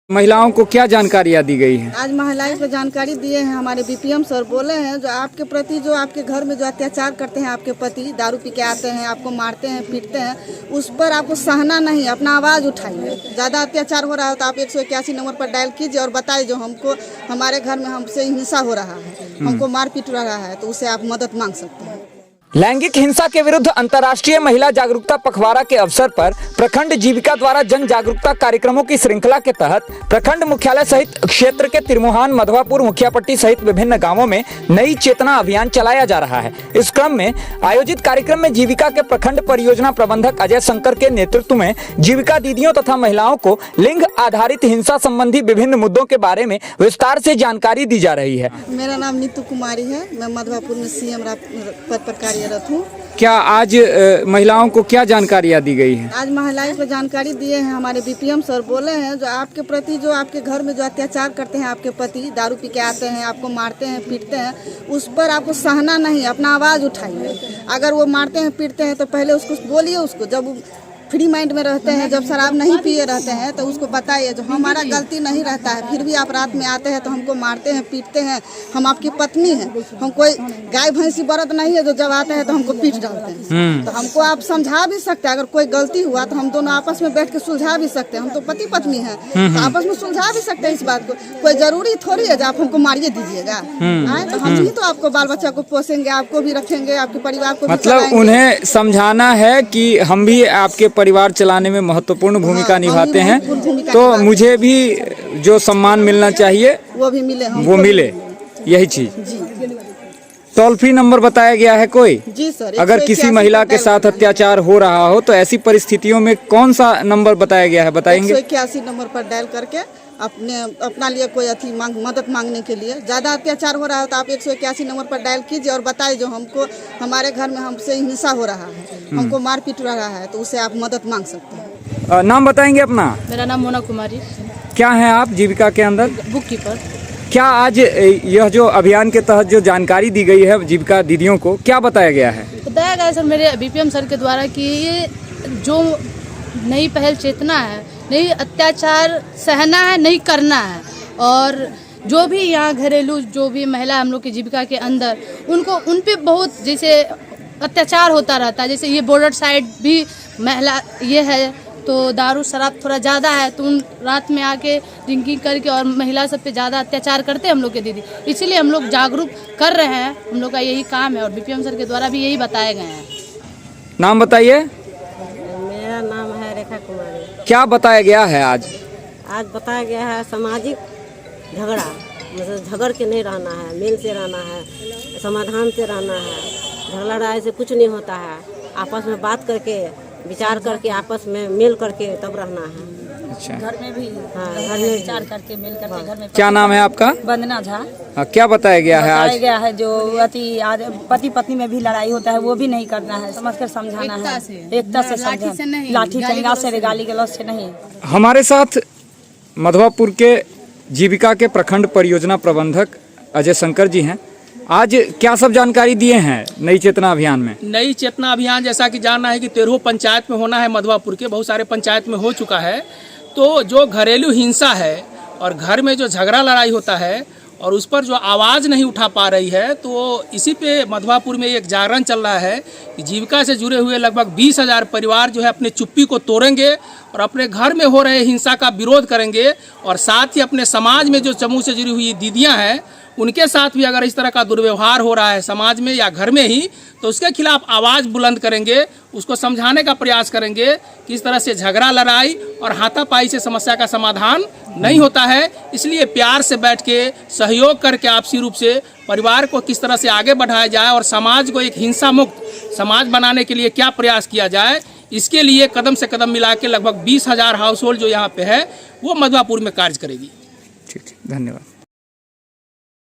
महिलाओं को क्या जानकारियाँ दी गई हैं? आज महिलाओं को जानकारी दिए हैं। हमारे बीपीएम सर बोले हैं जो आपके प्रति जो आपके घर में जो अत्याचार करते हैं, आपके पति दारू पी के आते हैं, आपको मारते हैं, पीटते हैं, उस पर आपको सहना नहीं, अपना आवाज़ उठाइए। ज़्यादा अत्याचार हो रहा है तो आप 181 नंबर पर डायल कीजिए और बताइए जो हमको हमारे घर में हमसे हिंसा हो रहा है, हमको मार पीट रहा है, तो उससे आप मदद मांग सकते हैं। लैंगिक हिंसा के विरुद्ध अंतर्राष्ट्रीय महिला जागरूकता पखवाड़ा के अवसर पर प्रखंड जीविका द्वारा जन जागरूकता कार्यक्रमों की श्रृंखला के तहत प्रखंड मुख्यालय सहित क्षेत्र के तिरमुहान, मधवापुर, मुखियापट्टी सहित विभिन्न गांवों में नई चेतना अभियान चलाया जा रहा है। इस क्रम में आयोजित कार्यक्रम में जीविका के प्रखंड परियोजना प्रबंधक अजय शंकर के नेतृत्व में जीविका दीदियों तथा महिलाओं को लिंग आधारित हिंसा संबंधी विभिन्न मुद्दों के बारे में विस्तार से जानकारी दी जा रही है। मेरा नाम नीतू कुमारी है, मैं मधवापुर में सीएम पद पर कार्यरत हूँ। क्या आज महिलाओं को क्या जानकारियाँ दी गई हैं? आज महिलाओं को जानकारी दिए हैं। हमारे बीपीएम सर बोले हैं जो आपके प्रति जो आपके घर में जो अत्याचार करते हैं, आपके पति दारू पी के आते हैं, आपको मारते हैं, पीटते हैं, उस पर आपको सहना नहीं, अपना आवाज़ उठाइए। अगर वो मारते हैं, पीटते हैं तो पहले उसको बोलिए, उसको जब फ्री माइंड में रहते हैं, जब शराब नहीं पिए रहते हैं तो उसको बताइए जो हमारा गलती नहीं रहता है, फिर भी आप रात में आते हैं तो हमको मारते हैं, पीटते हैं, हम आपकी पत्नी हैं, हम कोई गाय भैंसी बरत नहीं है जो जब आते हैं तो हमको पीट डालते हैं। तो हमको आप समझा भी सकते हैं, अगर कोई गलती हुआ तो हम दोनों आपस में बैठ के सुलझा भी सकते हैं। हम तो पति पत्नी हैं तो आपस में सुलझा भी सकते हैं इस बात को। कोई जरूरी थोड़ी है जो आप हमको मारिए दीजिएगा। तो हम ही तो आपको बाल बच्चा को पोसेंगे, आपको भी रखेंगे, आपके परिवार को। मतलब उन्हें समझाना है कि हम भी आपके परिवार चलाने में महत्वपूर्ण भूमिका निभाते हैं, तो मुझे भी जो सम्मान मिलना चाहिए वो भी मिले, वो मिले, यही चीज। टोल फ्री नंबर बताया गया है कोई? जी सर। अगर किसी महिला के साथ अत्याचार हो रहा हो तो ऐसी परिस्थितियों में कौन सा नंबर बताया गया है, बताएंगे? 181 नंबर पर डायल करके अपना लिए कोई मदद मांगने के लिए। ज़्यादा अत्याचार हो रहा है तो आप 181 नंबर पर डायल कीजिए और बताइए जो हमको हमारे घर में हमसे हिंसा हो रहा है, हमको मार पीट रहा है, तो उससे आप मदद मांग सकते हैं। नाम बताएंगे अपना? मेरा नाम मोना कुमारी। क्या है आप जीविका के अंदर? Book keeper. क्या आज यह जो अभियान के तहत जो जानकारी दी गई है जीविका दीदियों को, क्या बताया गया है? बताया गया सर मेरे बीपीएम सर के द्वारा कि ये जो नई पहल चेतना है, नहीं अत्याचार सहना है, नहीं करना है। और जो भी यहाँ घरेलू जो भी महिला हम लोग की जीविका के अंदर उनको उन पे बहुत जैसे अत्याचार होता रहता है। जैसे ये बॉर्डर साइड भी महिला ये है तो दारू शराब थोड़ा ज़्यादा है, तो उन रात में आके ड्रिंकिंग करके और महिला सब पे ज़्यादा अत्याचार करते हैं हम लोग के दीदी। इसीलिए हम लोग जागरूक कर रहे हैं, हम लोग का यही काम है और बीपीएम सर के द्वारा भी यही बताए गए हैं। नाम बताइए। मेरा नाम है रेखा कुमारी। क्या बताया गया है आज? आज बताया गया है सामाजिक झगड़ा, मतलब झगड़ के नहीं रहना है, मिल से रहना है, समाधान से रहना है। झगड़ा लड़ाई से कुछ नहीं होता है, आपस में बात करके विचार करके आपस में मिल करके तब रहना है। अच्छा, घर में भी घर में विचार करके मिल करके घर में। क्या नाम है आपका? वंदना झा। क्या बताया गया है आज? बताया गया है जो पति पत्नी में भी लड़ाई होता है वो भी नहीं करना है, समझ कर समझाना है, एकता से समझाना, लाठी डंडा से, गाली गलौज से नहीं। हमारे साथ मधवापुर के जीविका के प्रखंड परियोजना प्रबंधक अजय शंकर जी हैं। आज क्या सब जानकारी दिए हैं नई चेतना अभियान में? नई चेतना अभियान जैसा कि जानना है कि 13 पंचायत में होना है, मधवापुर के बहुत सारे पंचायत में हो चुका है। तो जो घरेलू हिंसा है और घर में जो झगड़ा लड़ाई होता है और उस पर जो आवाज़ नहीं उठा पा रही है, तो इसी पे मधवापुर में एक जागरण चल रहा है कि जीविका से जुड़े हुए लगभग 20,000 परिवार जो है अपने चुप्पी को तोड़ेंगे और अपने घर में हो रहे हिंसा का विरोध करेंगे। और साथ ही अपने समाज में जो समूह से जुड़ी हुई दीदियां हैं उनके साथ भी अगर इस तरह का दुर्व्यवहार हो रहा है समाज में या घर में ही, तो उसके खिलाफ आवाज़ बुलंद करेंगे, उसको समझाने का प्रयास करेंगे कि इस तरह से झगड़ा लड़ाई और हाथापाई से समस्या का समाधान नहीं होता है। इसलिए प्यार से बैठ के सहयोग करके आपसी रूप से परिवार को किस तरह से आगे बढ़ाया जाए और समाज को एक हिंसा मुक्त समाज बनाने के लिए क्या प्रयास किया जाए, इसके लिए कदम से कदम मिला के लगभग 20,000 हाउस होल्ड जो यहाँ पे है वो मधवापुर में कार्य करेगी। ठीक, धन्यवाद।